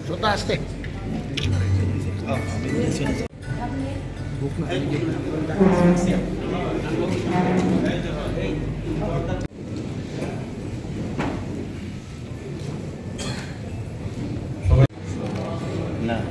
Sudah asik. Nah.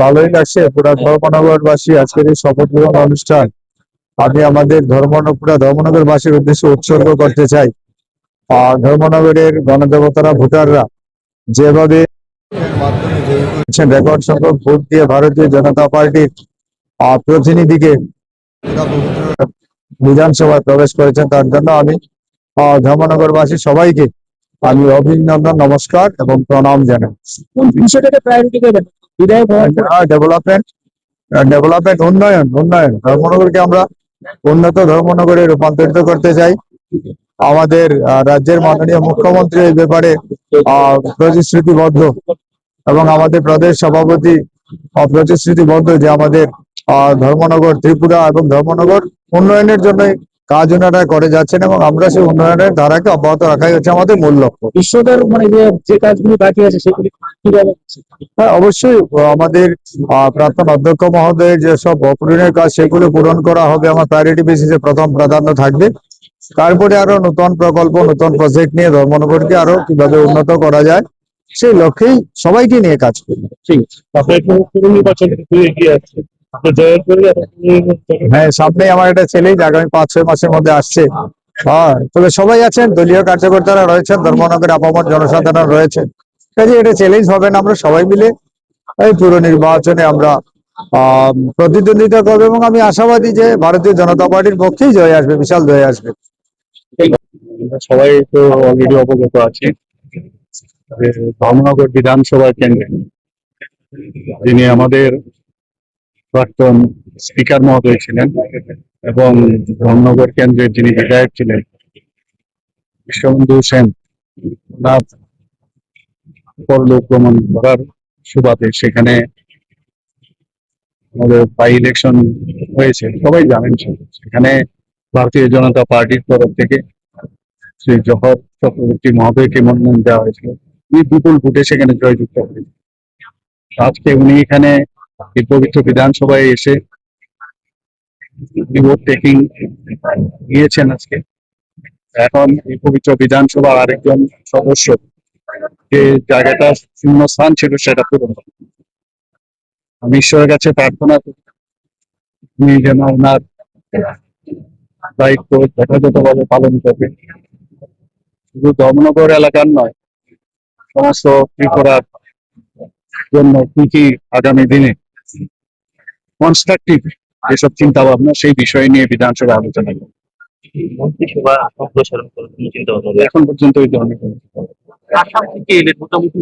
ভালোই লাগছে পুরা ধর্মনগরবাসী আজকের এই শপথ গ্রহণ অনুষ্ঠান আমি আমাদের পুরা ধর্মনগরবাসীর উদ্দেশ্যে উৎসর্গ করতে চাই। ধর্মনগরের গণদেবতারা ভোটাররা যেভাবে রেকর্ড সংখ্যক ভোট দিয়ে ভারতীয় জনতা পার্টির প্রতিনিধিকে বিধানসভায় প্রবেশ করেছেন, তার জন্য আমি ধর্মনগরবাসী সবাইকে আমি অভিনন্দন, নমস্কার এবং প্রণাম জানাই। বিষয়টাকে প্রায়োরিটি দেবেন ডেভেলপমেন্ট ডেভেলপমেন্ট উন্নয়ন উন্নয়ন ধর্মনগরকে আমরা উন্নত ধর্মনগরে রূপান্তরিত করতে চাই। আমাদের রাজ্যের মাননীয় মুখ্যমন্ত্রী এই ব্যাপারে প্রতিশ্রুতিবদ্ধ এবং আমাদের প্রদেশ সভাপতি প্রতিশ্রুতিবদ্ধ যে আমাদের ধর্মনগর ত্রিপুরা এবং ধর্মনগর উন্নয়নের জন্য কাজ ওনারা করে যাচ্ছেন এবং আমরা সেই উন্নয়নের ধারাকে অব্যাহত রাখাই হচ্ছে আমাদের মূল লক্ষ্য। বিশ্বদের মানে যে কাজগুলি বাকি আছে সেগুলি কিভাবে? হ্যাঁ, অবশ্যই আমাদের প্রাক্তন অধ্যক্ষ মহোদয়ের যেসব অপূরণের কাজ সেগুলো পূরণ করা হবে আমার প্রায়োরিটি বেসিসে প্রথম প্রাধান্য থাকবে। তারপরে আরো নতুন প্রকল্প নতুন প্রজেক্ট নিয়ে ধর্মনগরকে আরো কিভাবে উন্নত করা যায় সেই লক্ষ্যেই সবাইকে নিয়ে কাজ করবে। ঠিক আছে, হ্যাঁ, সামনে আমার একটা ছেলেই আগামী 5-6 মাসের মধ্যে আসছে। তবে সবাই আছেন, দলীয় কার্যকর্তারা রয়েছেন, ধর্মনগরের আপামর জনসাধারণ রয়েছেন, কাজে এটা চ্যালেঞ্জ হবে না। আমরা সবাই মিলে এই পুরো নির্বাচনে আমরা প্রতিদ্বন্দ্বিতা করবো এবং আমি আশাবাদী যে ভারতীয় জনতা পার্টির পক্ষেই জয় আসবে, বিশাল জয় আসবে। সবাই তো অলরেডি অবগত আছে ধর্মনগর বিধানসভা কেন্দ্রে যিনি আমাদের প্রাক্তন স্পিকার মহোদয় ছিলেন এবং ধর্মনগর কেন্দ্রের যিনি বিধায়ক ছিলেন বিশ্ববন্ধু সেন, ওনার পরলোক গমন করার সুবাদে সেখানে আমাদের বাই ইলেকশন হয়েছে, সবাই জানেন। সেখানে ভারতীয় জনতা পার্টির তরফ থেকে শ্রী জহর চক্রবর্তী মহোদয়কে মনোনয়ন দেওয়া হয়েছিল। উনি বিপুল ভোটে সেখানে জয়যুক্ত হয়েছে। আজকে উনি এখানে এই পবিত্র বিধানসভায় এসে ভোট টেকিং নিয়েছেন আজকে। এখন এই পবিত্র বিধানসভা আরেকজন সদস্য যে জায়গাটা শূন্য স্থান ছিল সেটা পূরণ হবে। আমি ঈশ্বরের কাছে প্রার্থনা করি উনি যেন ওনার দায়িত্ব যথাযথভাবে পালন করবেন, শুধু ধর্মনগর এলাকার নয় সমস্ত ত্রিপুরার জন্য কি কি আগামী দিনে কনস্ট্রাকটিভ যেসব চিন্তা ভাবনা সেই বিষয় নিয়ে বিধানসভা আলোচনা করবে। মন্ত্রিসভা সম্প্রসারণ করার কোনো চিন্তা ভাবনা এখন পর্যন্ত এই ধরনের কোনো আসাম থেকে এলে মোটামুটি